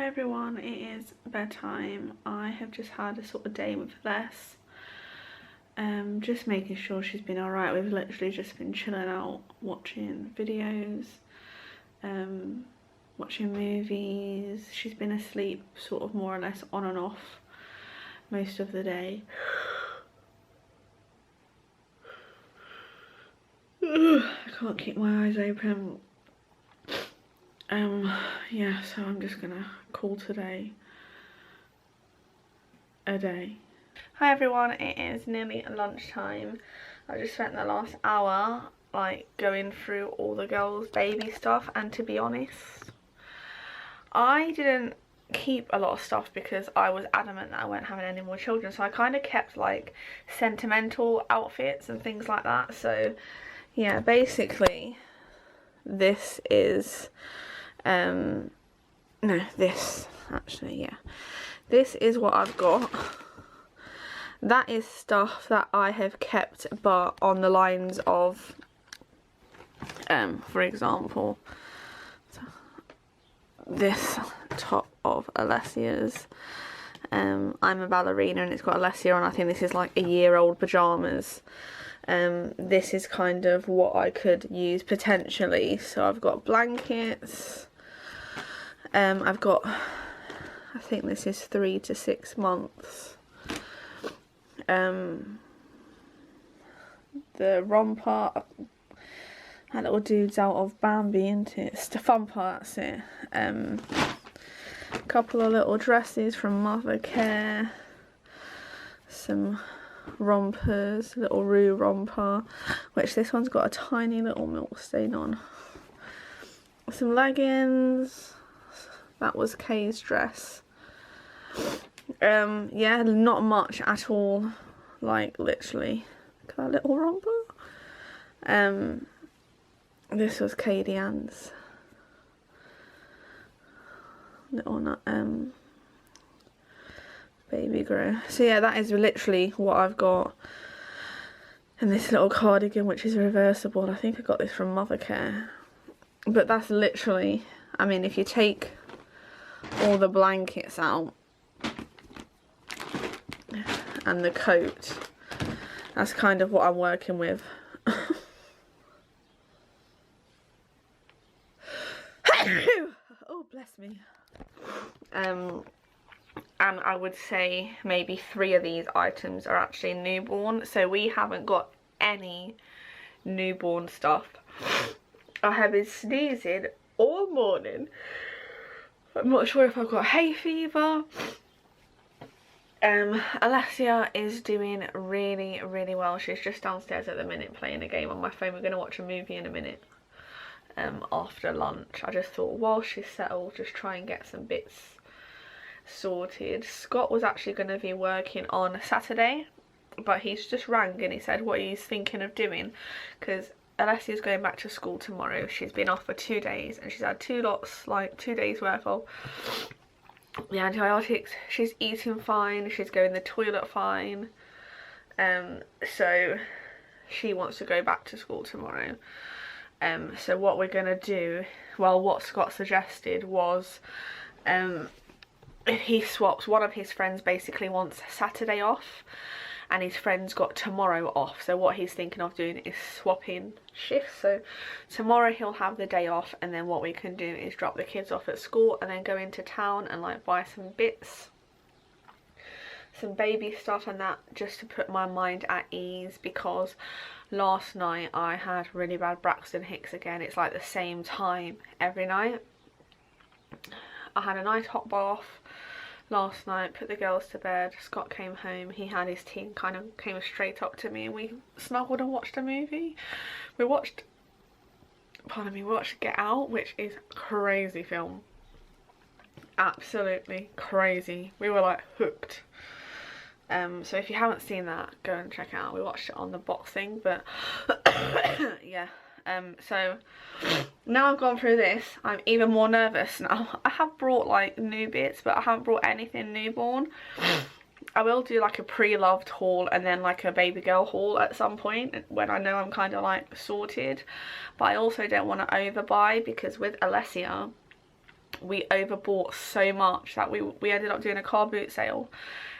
everyone, it is bedtime. I have just had a sort of day with Les. Just making sure she's been alright. We've literally just been chilling out, watching videos, watching movies. She's been asleep sort of more or less on and off most of the day. I can't keep my eyes open. Yeah, so I'm just gonna call today a day. Hi everyone, it is nearly lunchtime. I just spent the last hour like going through all the girls' baby stuff, and to be honest, I didn't keep a lot of stuff because I was adamant that I weren't having any more children, so I kind of kept like sentimental outfits and things like that. So yeah, basically this is this is what I've got. That is stuff that I have kept, but on the lines of for example, this top of Alessia's. I'm a ballerina and it's got Alessia on. I think this is like a year-old pajamas. This is kind of what I could use potentially. So I've got blankets. I've got, I think this is 3 to 6 months. The romper, that little dude's out of Bambi, isn't it? It's the fun part, that's it. A couple of little dresses from Mother Care. Some rompers, little Rue romper, which this one's got a tiny little milk stain on. Some leggings. That was Kay's dress. Yeah, not much at all. Like literally, look at that little romper. This was Katie Ann's little baby grow. So yeah, that is literally what I've got. And this little cardigan, which is reversible. I think I got this from Mother Care. But that's literally, I mean, if you take all the blankets out and the coat, that's kind of what I'm working with. Oh, bless me. And I would say maybe 3 of these items are actually newborn, so we haven't got any newborn stuff. I have been sneezing all morning. I'm not sure if I've got hay fever. Alessia is doing really well. She's just downstairs at the minute playing a game on my phone. We're going to watch a movie in a minute after lunch. I just thought while she's settled, just try and get some bits sorted. Scott was actually going to be working on Saturday, but he's just rang and he said what he's thinking of doing, because Alessia's going back to school tomorrow. She's been off for 2 days and she's had 2 lots, like 2 days worth of the antibiotics. She's eating fine, she's going to the toilet fine, so she wants to go back to school tomorrow. So what we're gonna do, well, what Scott suggested was if he swaps, one of his friends basically wants Saturday off and his friend's got tomorrow off, so what he's thinking of doing is swapping shifts. So tomorrow he'll have the day off, and then what we can do is drop the kids off at school and then go into town and like buy some bits, some baby stuff and that, just to put my mind at ease, because last night I had really bad Braxton Hicks again. It's like the same time every night. I had a nice hot bath last night, put the girls to bed. Scott came home, he had his tea and kind of came straight up to me and we snuggled and watched a movie. We watched, pardon me, we watched Get Out, which is a crazy film. Absolutely crazy. We were like hooked. So if you haven't seen that, go and check it out. We watched it on the box thing, but yeah. So now I've gone through this, I'm even more nervous now. I have brought like new bits, but I haven't brought anything newborn. I will do like a pre-loved haul and then like a baby girl haul at some point when I know I'm kind of like sorted. But I also don't want to overbuy, because with Alessia, we overbought so much that we ended up doing a car boot sale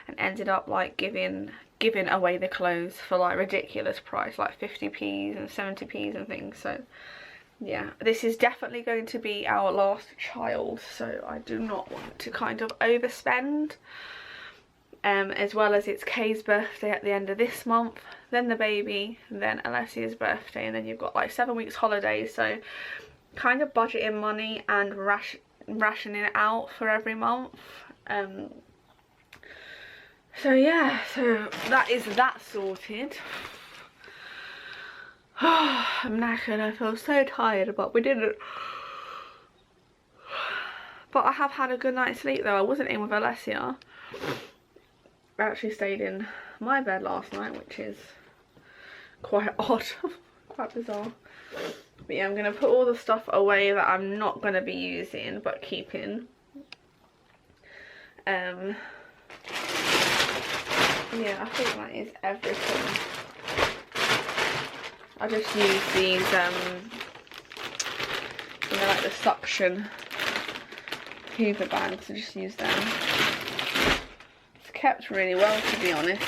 and ended up like giving away the clothes for like ridiculous price, like 50p's and 70p's and things. So yeah, this is definitely going to be our last child, so I do not want to kind of overspend. As well as it's Kay's birthday at the end of this month, then the baby, then Alessia's birthday, and then you've got like 7 weeks holidays, so kind of budgeting money and rationing it out for every month. So yeah, so that is that sorted. I'm knackered, I feel so tired, but we didn't. But I have had a good night's sleep though. I wasn't in with Alessia. I actually stayed in my bed last night, which is quite odd, quite bizarre. But yeah, I'm going to put all the stuff away that I'm not going to be using but keeping. Yeah, I think that is everything. I just use these, you know, like the suction Hoover bags. I just use them. Kept really well, to be honest.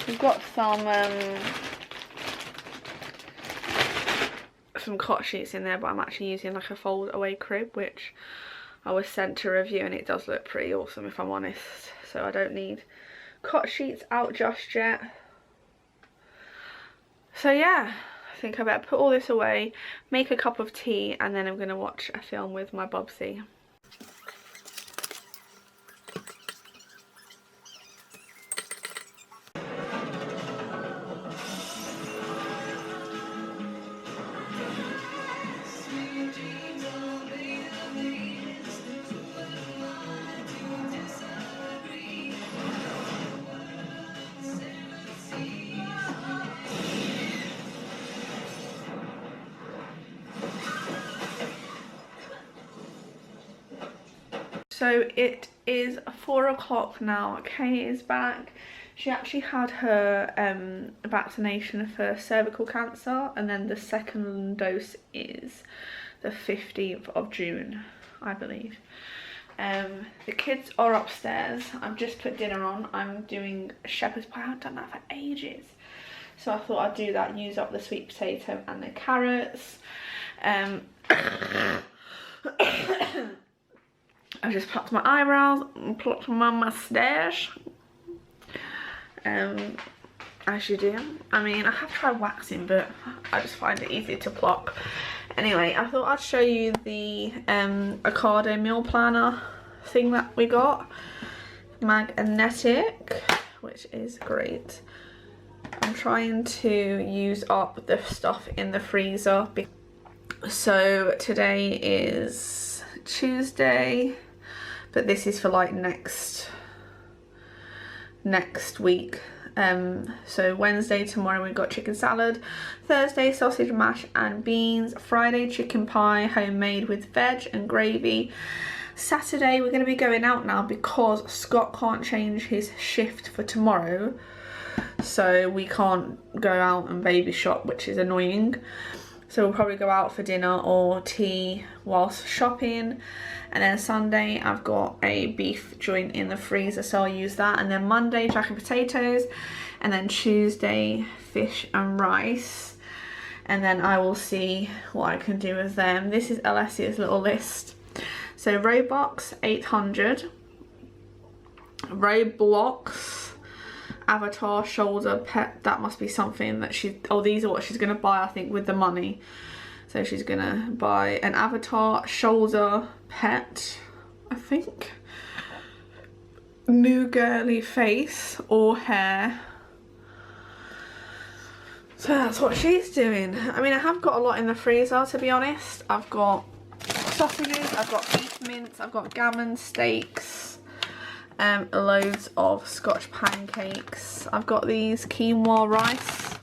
We've got some cot sheets in there, but I'm actually using like a fold away crib, which I was sent to review, and it does look pretty awesome if I'm honest. So I don't need cot sheets out just yet. So yeah, I think I better put all this away, make a cup of tea, and then I'm going to watch a film with my Bobsy. So it is 4 o'clock now. Kay is back. She actually had her vaccination for cervical cancer, and then the second dose is the 15th of June, I believe. The kids are upstairs. I've just put dinner on. I'm doing shepherd's pie. I haven't done that for ages. So I thought I'd do that, use up the sweet potato and the carrots. I just plucked my eyebrows and plucked my mustache. As you do. I mean, I have tried waxing, but I just find it easy to pluck. Anyway, I thought I'd show you the Ocado meal planner thing that we got. Magnetic, which is great. I'm trying to use up the stuff in the freezer. So today is Tuesday, but this is for like next week. So Wednesday, tomorrow we've got chicken salad, Thursday sausage mash and beans, Friday chicken pie homemade with veg and gravy. Saturday we're going to be going out now because Scott can't change his shift for tomorrow, so we can't go out and baby shop, which is annoying. So we'll probably go out for dinner or tea whilst shopping. And then Sunday I've got a beef joint in the freezer, so I'll use that. And then Monday jack and potatoes, and then Tuesday fish and rice. And then I will see what I can do with them. This is Alessia's little list. So Robux 800, Roblox, Avatar, shoulder, pet. That must be something that these are what she's gonna buy, I think, with the money. So she's gonna buy an avatar, shoulder, pet, I think, new girly face or hair. So that's what she's doing. I mean, I have got a lot in the freezer, to be honest. I've got sausages, I've got beef mince, I've got gammon steaks, loads of Scotch pancakes. I've got these quinoa rice,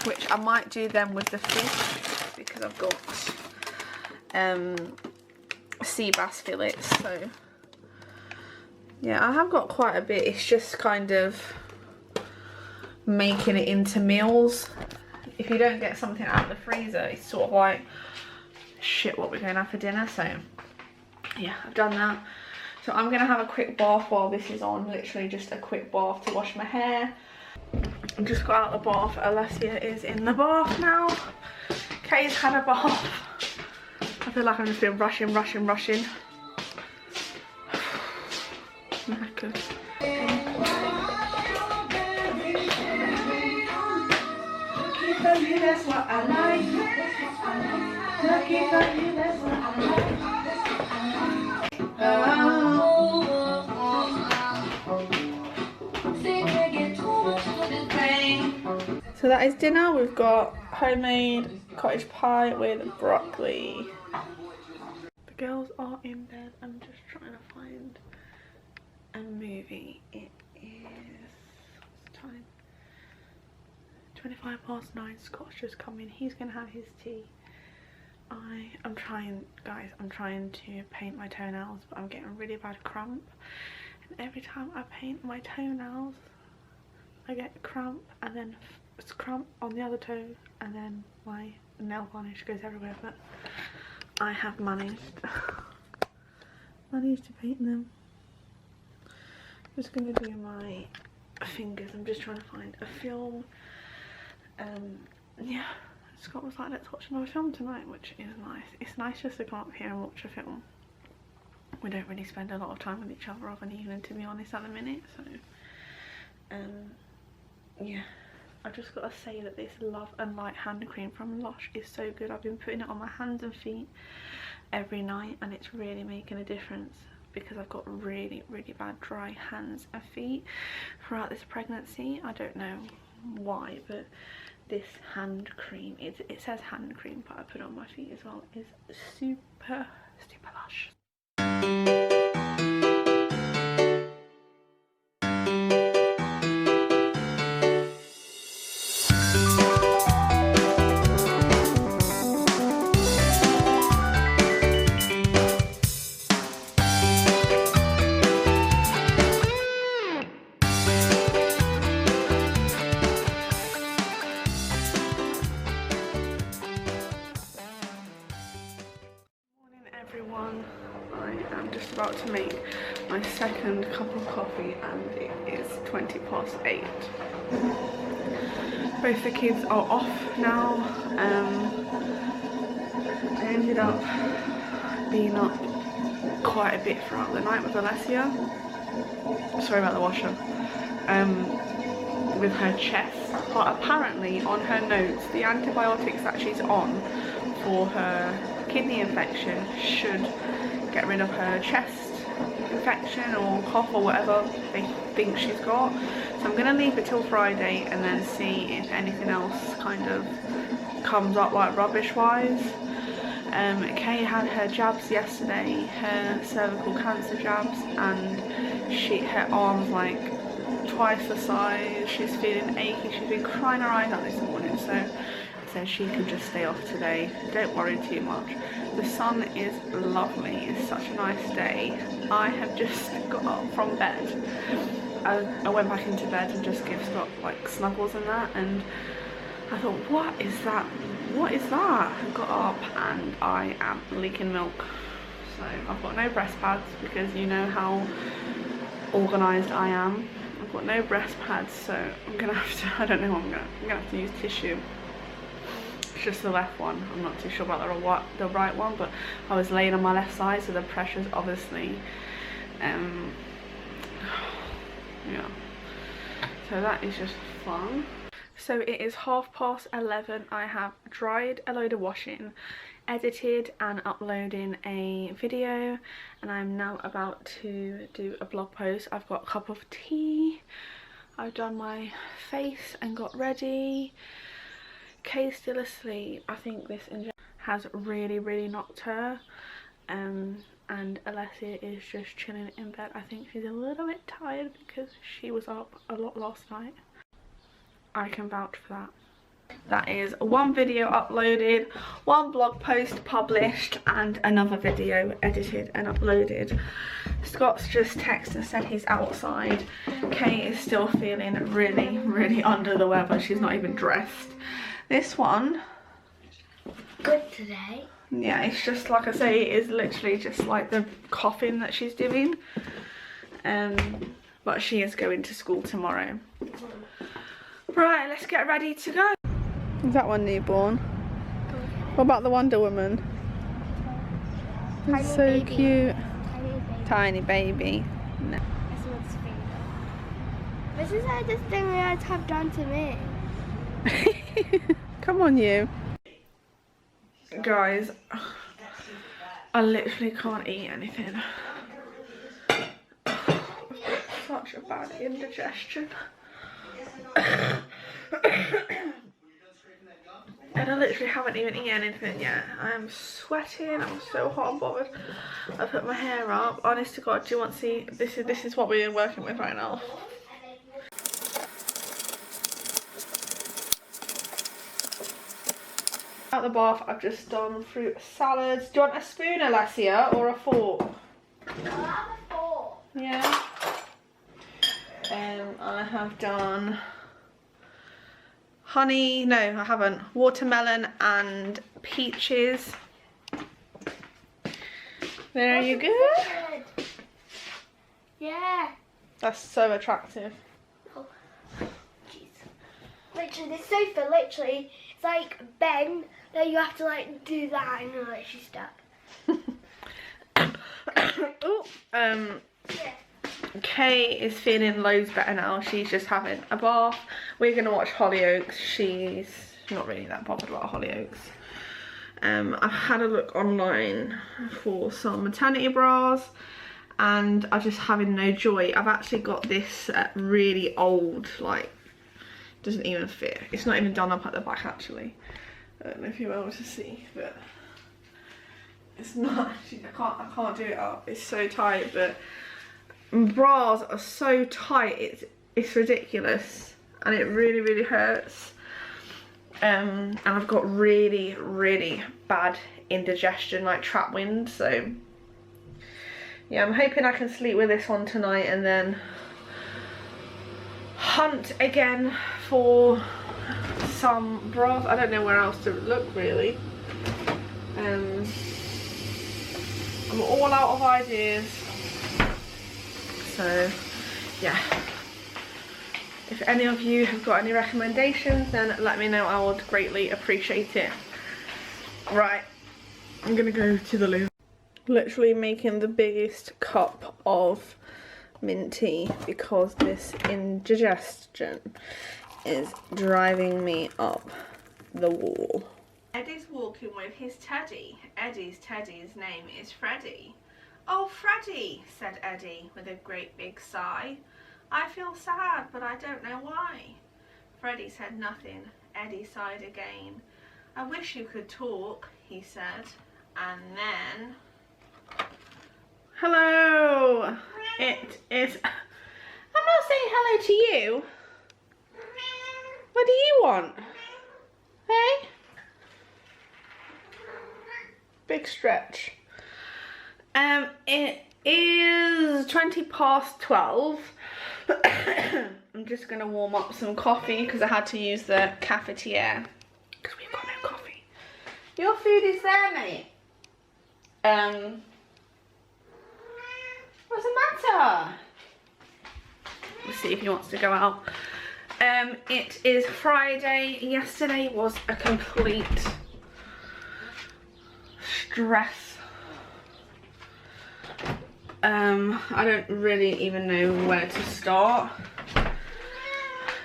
which I might do them with the fish because I've got sea bass fillets. So yeah, I have got quite a bit. It's just kind of making it into meals. If you don't get something out of the freezer, it's sort of like shit what we're going to have for dinner. So yeah, I've done that. So I'm going to have a quick bath while this is on. Literally just a quick bath to wash my hair. I just got out of the bath. Alessia is in the bath now. Kay's had a bath. I feel like I'm just been rushing. Knackered. That's what I like. Lucky for you, that's what I like. So that is dinner. We've got homemade cottage pie with broccoli. The girls are in bed. I'm just trying to find a movie. It is, what's the time? 9:25. Scott's just come in. He's gonna have his tea. I'm trying, guys, I'm trying to paint my toenails, but I'm getting really bad cramp, and every time I paint my toenails I get cramp, and then it's cramp on the other toe, and then my nail varnish goes everywhere. But I have managed to paint them. I'm just gonna do my fingers. I'm just trying to find a film. Yeah, Scott was like, let's watch another film tonight, which is nice. It's nice just to come up here and watch a film. We don't really spend a lot of time with each other of an evening, to be honest, at the minute. So yeah, I've just got to say that this Love and Light hand cream from Lush is so good. I've been putting it on my hands and feet every night, and it's really making a difference, because I've got really bad dry hands and feet throughout this pregnancy. I don't know why, but this hand cream, it says hand cream, but I put it on my feet as well, is super lush. Everyone, I am just about to make my second cup of coffee, and it is 8:20. Both the kids are off now. I ended up being up quite a bit throughout the night with Alessia. Sorry about the washer. With her chest, but apparently on her notes the antibiotics that she's on for her kidney infection should get rid of her chest infection or cough or whatever they think she's got. So I'm gonna leave it till Friday and then see if anything else kind of comes up, like rubbish wise. Kay had her jabs yesterday, her cervical cancer jabs, and her arm's like twice the size. She's feeling achy. She's been crying her eyes out this morning, so she can just stay off today. Don't worry too much. The sun is lovely. It's such a nice day. I have just got up from bed. I went back into bed and just gave Scott like snuggles and that, and I thought, what is that? What is that? I got up and I am leaking milk. So I've got no breast pads, because you know how organised I am. I've got no breast pads, so I'm gonna have to, I don't know what I'm gonna have to use tissue. It's just the left one. I'm not too sure about the right one, but I was laying on my left side, so the pressure's obviously yeah, so that is just fun. So it is 11:30. I have dried a load of washing, edited and uploading a video, and I'm now about to do a blog post. I've got a cup of tea, I've done my face and got ready. Kay's still asleep. I think this injection has really knocked her, and Alessia is just chilling in bed. I think she's a little bit tired because she was up a lot last night. I can vouch for that. That is one video uploaded, one blog post published, and another video edited and uploaded. Scott's just texted and said he's outside. Kay is still feeling really under the weather. She's not even dressed. This one, good today. yeah, it's just like I say, it is literally just like the coughing that she's doing. But she is going to school tomorrow. Right, let's get ready to go. Is that one newborn? What about the Wonder Woman? It's so baby. cute. Tiny baby. Tiny baby. No. This one's finger. This is like this thing we had to have done to me. Come on, you. Guys, I literally can't eat anything. Such a bad indigestion. And I literally haven't even eaten anything yet. I am sweating. I'm so hot and bothered. I put my hair up. Honest to God, do you want to see? This is what we're working with right now. Out the bath, I've just done fruit salads. Do you want a spoon, Alessia, or a fork? I'll have a fork. Yeah. I have done honey, no I haven't, watermelon and peaches. There you go. Good. Yeah. That's so attractive. Oh, jeez. Literally, this sofa, literally, it's like bent. Then you have to like do that, and you're like she's stuck. Ooh, Yeah. Kay is feeling loads better now. She's just having a bath. We're gonna watch Hollyoaks. She's not really that bothered about Hollyoaks. I've had a look online for some maternity bras and I'm just having no joy. I've actually got this really old, like, doesn't even fit. It's not even done up at the back actually. I don't know if you're able to see, but it's not actually, I can't do it up. It's so tight, but bras are so tight, it's ridiculous, and it really hurts. And I've got really bad indigestion, like trap wind, so yeah, I'm hoping I can sleep with this on tonight and then hunt again for some bras. I don't know where else to look really. I'm all out of ideas. So yeah, if any of you have got any recommendations, then let me know. I would greatly appreciate it. Right, I'm gonna go to the loo. Literally making the biggest cup of mint tea because this indigestion is driving me up the wall. Eddie's walking with his teddy. Eddie's teddy's name is Freddie. Oh, Freddie, said Eddie with a great big sigh. I feel sad, but I don't know why. Freddie said nothing. Eddie sighed again. I wish you could talk, he said. And then... Hello! It is... I'm not saying hello to you. What do you want? Hey? Big stretch. It is 12:20. I'm just gonna warm up some coffee because I had to use the cafetiere because we've got no coffee. Your food is there, mate. What's the matter? Let's see if he wants to go out. It is Friday. Yesterday was a complete stress. I don't really even know where to start.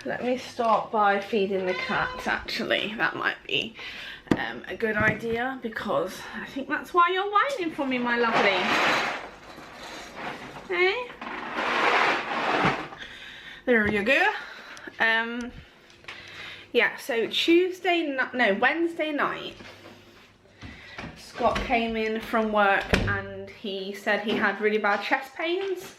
Let me start by feeding the cats actually. That might be a good idea because I think that's why you're whining for me, my lovely. Hey? There you go. Yeah, so Wednesday night, Scott came in from work and he said he had really bad chest pains.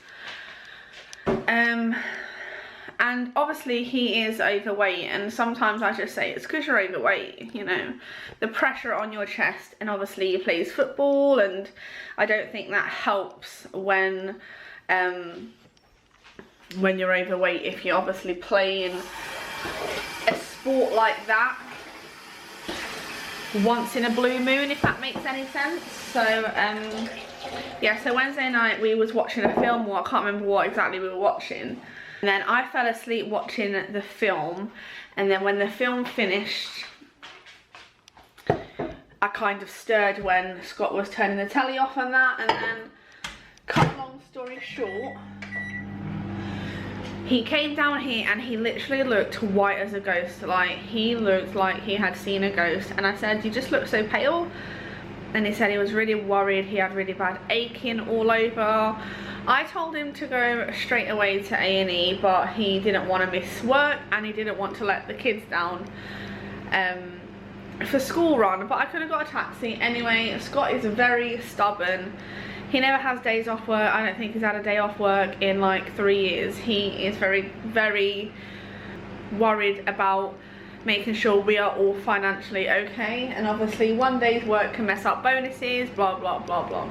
And obviously he is overweight, and sometimes I just say it's because you're overweight, you know, the pressure on your chest, and obviously he plays football, and I don't think that helps when you're overweight, if you're obviously playing a sport like that. once in a blue moon, if that makes any sense. So yeah, so Wednesday night we was watching a film, or I can't remember what exactly we were watching, and then I fell asleep watching the film, and then when the film finished, I kind of stirred when Scott was turning the telly off and that, and then, cut long story short, he came down here and he literally looked white as a ghost. Like, he looked like he had seen a ghost, and I said, you just look so pale. And he said he was really worried, he had really bad aching all over. I told him to go straight away to A&E, but he didn't want to miss work and he didn't want to let the kids down for school run, but I could have got a taxi. Anyway, Scott is very stubborn. He never has days off work. I don't think he's had a day off work in like 3 years. He is very, very worried about making sure we are all financially okay, and obviously one day's work can mess up bonuses, blah blah blah blah.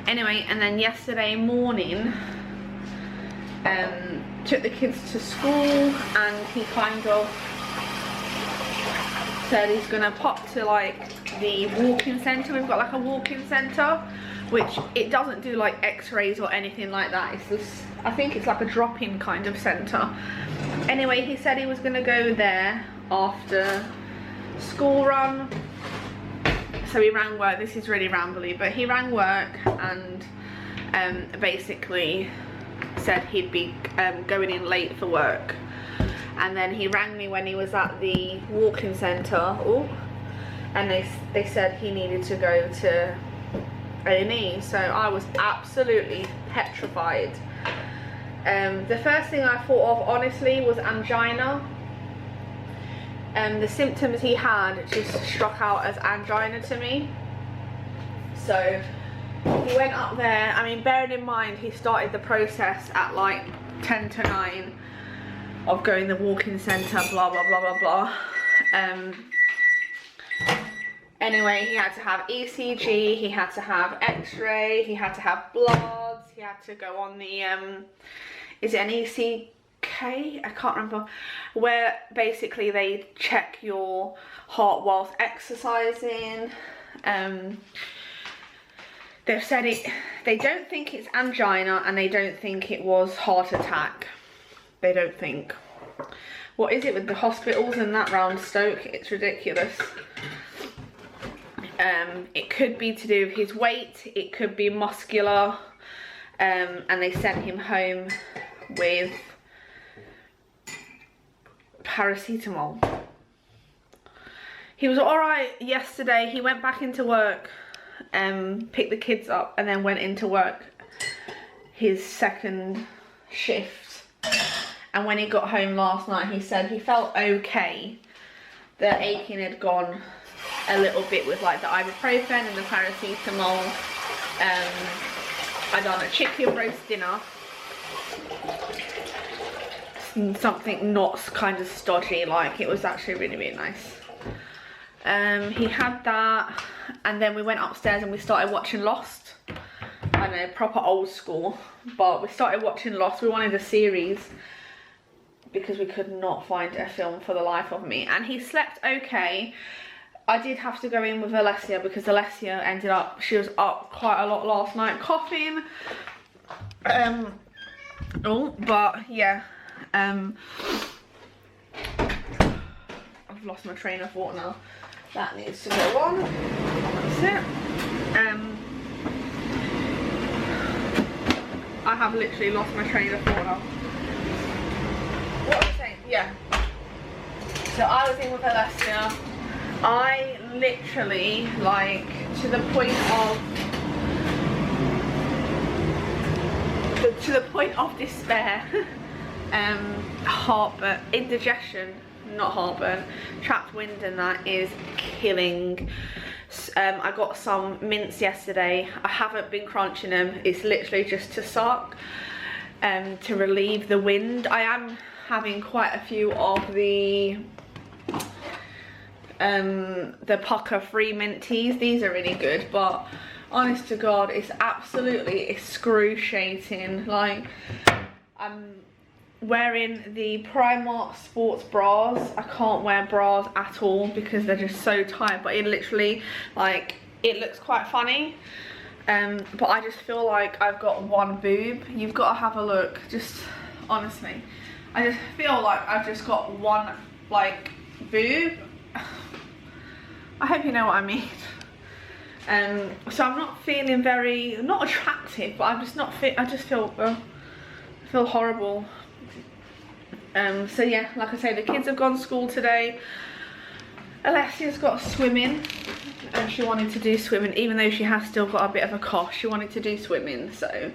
Anyway, and then yesterday morning took the kids to school, and he kind of said he's gonna pop to like the walk-in centre. We've got like a walk-in centre, which it doesn't do like x-rays or anything like that. It's just, I think it's like a drop-in kind of centre. Anyway, he said he was gonna go there after school run. So he rang work. This is really rambly, but he rang work and basically said he'd be going in late for work. And then he rang me when he was at the walk-in centre, and they said he needed to go to A&E. So I was absolutely petrified. The first thing I thought of, honestly, was angina. The symptoms he had just struck out as angina to me. So he went up there. I mean, bearing in mind he started the process at like 10 to 9 of going the walk-in centre, blah blah blah blah blah. Anyway, he had to have ECG, he had to have X-ray, he had to have bloods, he had to go on the is it an ECK? I can't remember, where basically they check your heart whilst exercising. They've said they don't think it's angina, and they don't think it was heart attack. They don't think. What is it with the hospitals and that round Stoke? It's ridiculous. It could be to do with his weight, it could be muscular, and they sent him home with paracetamol. He was alright yesterday. He went back into work, picked the kids up, and then went into work his second shift. And when he got home last night, he said he felt okay. The aching had gone a little bit with like the ibuprofen and the paracetamol. I done a chicken roast dinner. Something not kind of stodgy, like it was actually really, really nice. He had that, and then we went upstairs and we started watching Lost. I know, proper old school, but we started watching Lost. We wanted a series because we could not find a film for the life of me, and he slept okay. I did have to go in with Alessia because Alessia ended up, she was up quite a lot last night coughing. But yeah, I've lost my train of thought now. That needs to go on. That's it. I have literally lost my train of thought now. What was I saying? Yeah. So I was in with Alessia. I literally, like, to the point of despair, heartburn, indigestion, not heartburn, trapped wind, and that is killing. I got some mints yesterday. I haven't been crunching them. It's literally just to suck, to relieve the wind. I am having quite a few of the pucker free mint teas. These are really good, but honest to God, it's absolutely excruciating. Like, wearing the Primark sports bras. I can't wear bras at all because they're just so tight, but it literally, like, it looks quite funny. But I just feel like I've got one boob. You've got to have a look, just honestly. I just feel like I've just got one, like, boob. I hope you know what I mean. So I'm not feeling very, not attractive, but I'm just not fit. I just feel, I feel horrible. So yeah, like I say, the kids have gone to school today. Alessia's got swimming, and she wanted to do swimming, even though she has still got a bit of a cough. She wanted to do swimming, so,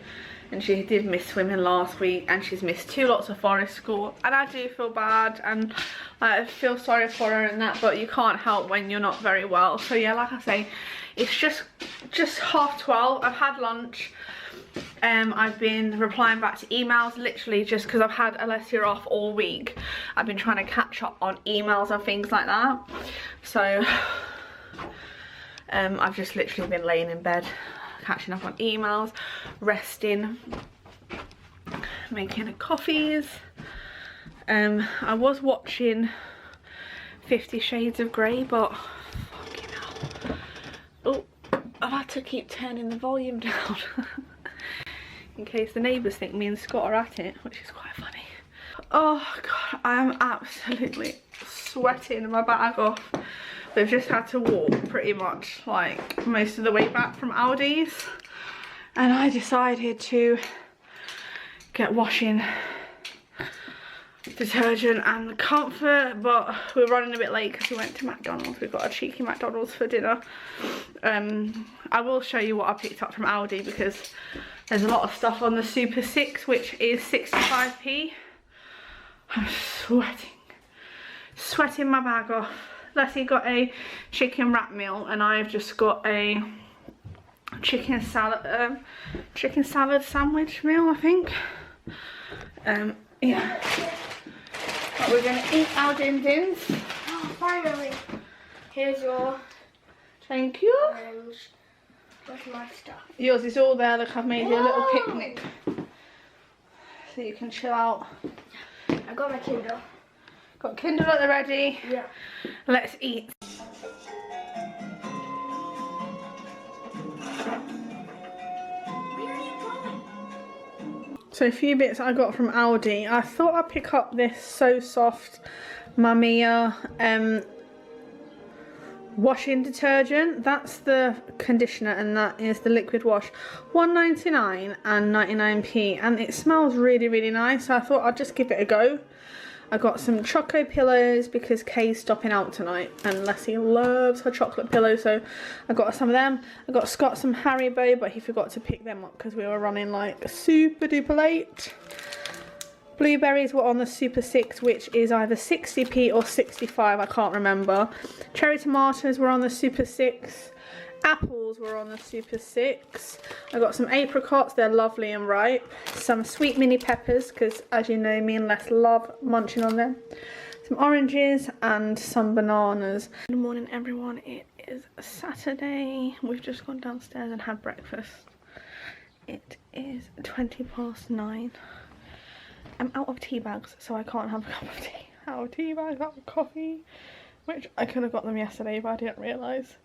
and she did miss swimming last week, and she's missed 2 lots of forest school, and I do feel bad, and I feel sorry for her and that, but you can't help when you're not very well. So yeah, like I say, it's just 12:30. I've had lunch. I've been replying back to emails, literally just because I've had Alessia off all week. I've been trying to catch up on emails and things like that. So I've just literally been laying in bed, catching up on emails, resting, making coffees. I was watching 50 Shades of Grey, but fucking hell. Oh, I've had to keep turning the volume down. In case the neighbours think me and Scott are at it, which is quite funny. Oh god, I am absolutely sweating my bag off. We've just had to walk pretty much like most of the way back from Aldi's, and I decided to get washing detergent and comfort, but we're running a bit late because we went to McDonald's. We got a cheeky McDonald's for dinner. I will show you what I picked up from Aldi because there's a lot of stuff on the Super 6, which is 65p. I'm sweating my bag off. Leslie got a chicken wrap meal, and I've just got a chicken salad sandwich meal, I think. Yeah. But we're gonna eat our din-dins. Oh, finally. Here's your Thank you. orange. Where's my stuff? Yours is all there. Look, I've made you a little Whoa. picnic so you can chill out. I got my Kindle. Got Kindle at the ready. Yeah. Let's eat. So a few bits I got from Aldi. I thought I'd pick up this So Soft Mamiya washing detergent. That's the conditioner and that is the liquid wash. $1.99 and 99p, and it smells really, really nice, so I thought I'd just give it a go. I got some choco pillows because Kay's stopping out tonight and Leslie loves her chocolate pillow, so I got some of them. I got Scott some Haribo, but he forgot to pick them up because we were running like super duper late. Blueberries were on the Super 6, which is either 60p or 65, I can't remember. Cherry tomatoes were on the Super 6. Apples were on the Super 6. I got some apricots, they're lovely and ripe. Some sweet mini peppers, because as you know, me and Les love munching on them. Some oranges and some bananas. Good morning everyone, it is Saturday. We've just gone downstairs and had breakfast. It is 9:20. I'm out of tea bags, so I can't have a cup of tea. Out of tea bags, out of coffee, which I could have got them yesterday, but I didn't realise.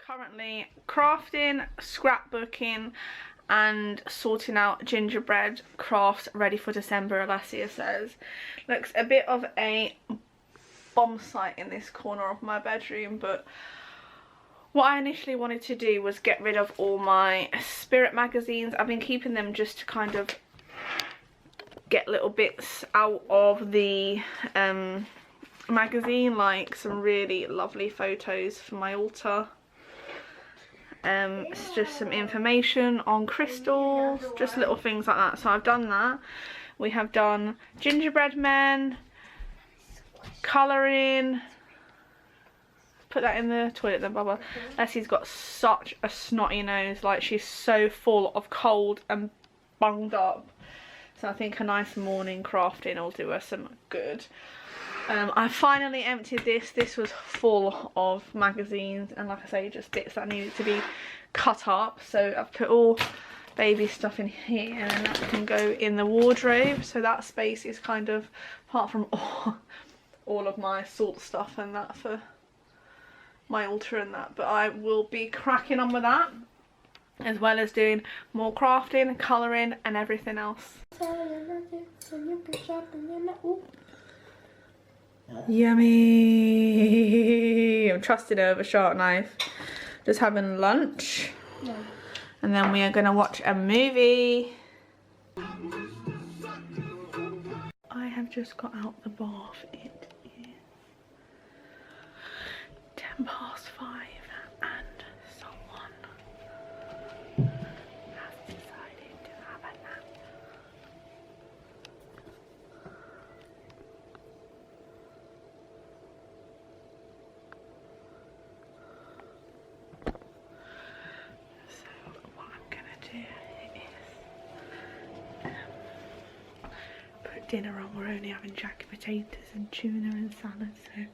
Currently crafting, scrapbooking and sorting out gingerbread crafts ready for December, Alessia says. Looks a bit of a bomb site in this corner of my bedroom, but What I initially wanted to do was get rid of all my Spirit magazines. I've been keeping them just to kind of get little bits out of the magazine, like some really lovely photos for my altar. It's just some information on crystals, just little things like that. So I've done that. We have done gingerbread men, colouring. Put that in the toilet then, Bubba. Leslie's got such a snotty nose, like she's so full of cold and bunged up. So I think a nice morning crafting will do her some good. I finally emptied this. This was full of magazines and, like I say, just bits that needed to be cut up. So I've put all baby stuff in here, and that can go in the wardrobe. So that space is kind of, apart from all of my salt stuff and that for my altar and that. But I will be cracking on with that, as well as doing more crafting, colouring and everything else. Yummy! I'm trusting over sharp knife. Just having lunch. Yeah. And then we are going to watch a movie. I have just got out the bath. It is 5:10 and someone has decided to have a nap. So what I'm gonna do is put dinner on. We're only having jacket potatoes and tuna and salad, so I'm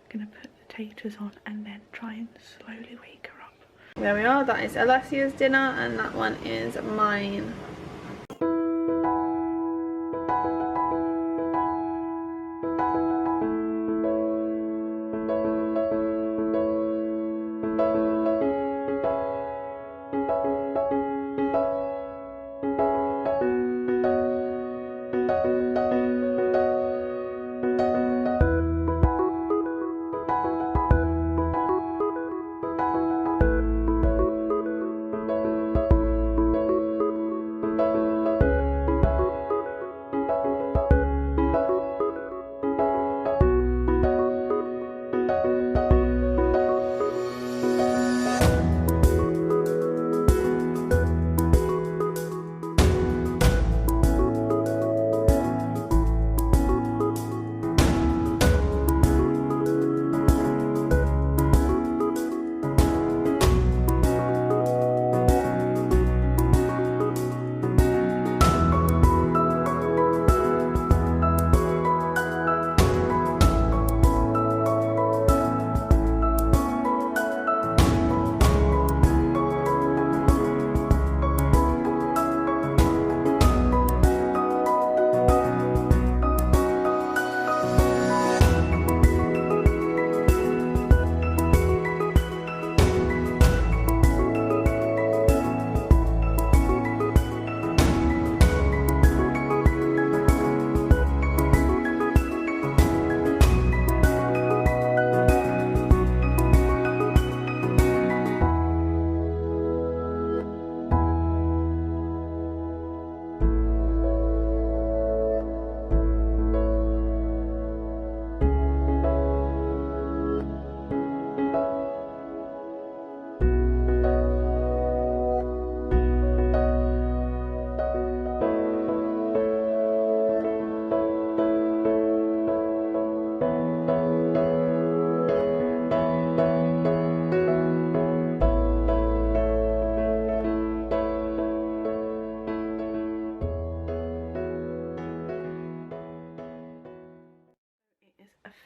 gonna put potatoes on and then try and slowly wake her up. There we are, that is Alessia's dinner and that one is mine.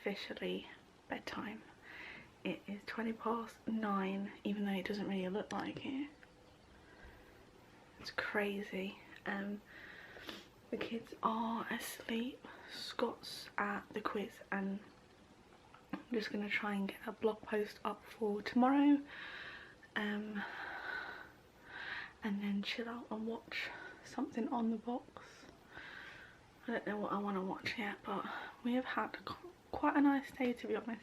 Officially bedtime. It is 9:20, even though it doesn't really look like it. It's crazy. The kids are asleep. Scott's at the quiz, and I'm just gonna try and get a blog post up for tomorrow, and then chill out and watch something on the box. I don't know what I want to watch yet, but we have had quite a nice day, to be honest.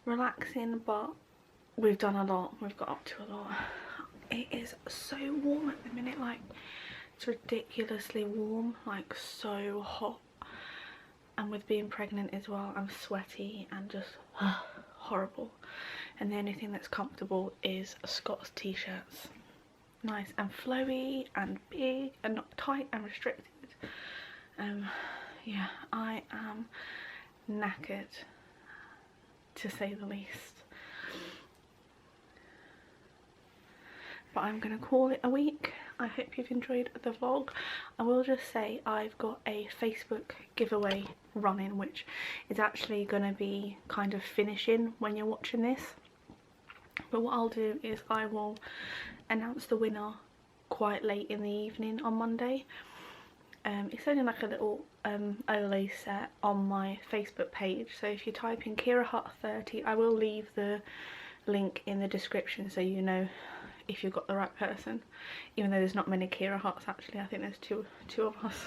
Relaxing, but we've done a lot, we've got up to a lot. It is so warm at the minute, like it's ridiculously warm, like so hot. And with being pregnant as well, I'm sweaty and just horrible. And the only thing that's comfortable is Scott's t-shirts. Nice and flowy and big and not tight and restricted. Yeah, I am knackered, to say the least. But I'm gonna call it a week. I hope you've enjoyed the vlog. I will just say I've got a Facebook giveaway running, which is actually gonna be kind of finishing when you're watching this. But what I'll do is I will announce the winner quite late in the evening on Monday. It's only like a little Olay set on my Facebook page, so if you type in Kira Hut 30, I will leave the link in the description so you know if you've got the right person, even though there's not many Kira Huts actually. I think there's two of us.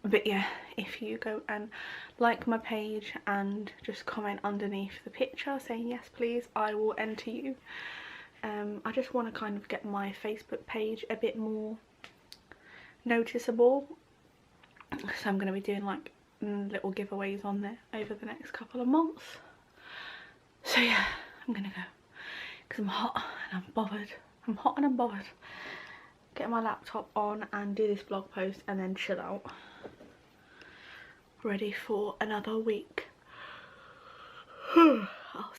But yeah, if you go and like my page and just comment underneath the picture saying yes please, I will enter you. I just want to kind of get my Facebook page a bit more noticeable, so I'm going to be doing like little giveaways on there over the next couple of months. So yeah, I'm gonna go because I'm hot and I'm bothered. I'm hot and I'm bothered. Get my laptop on and do this blog post and then chill out, ready for another week.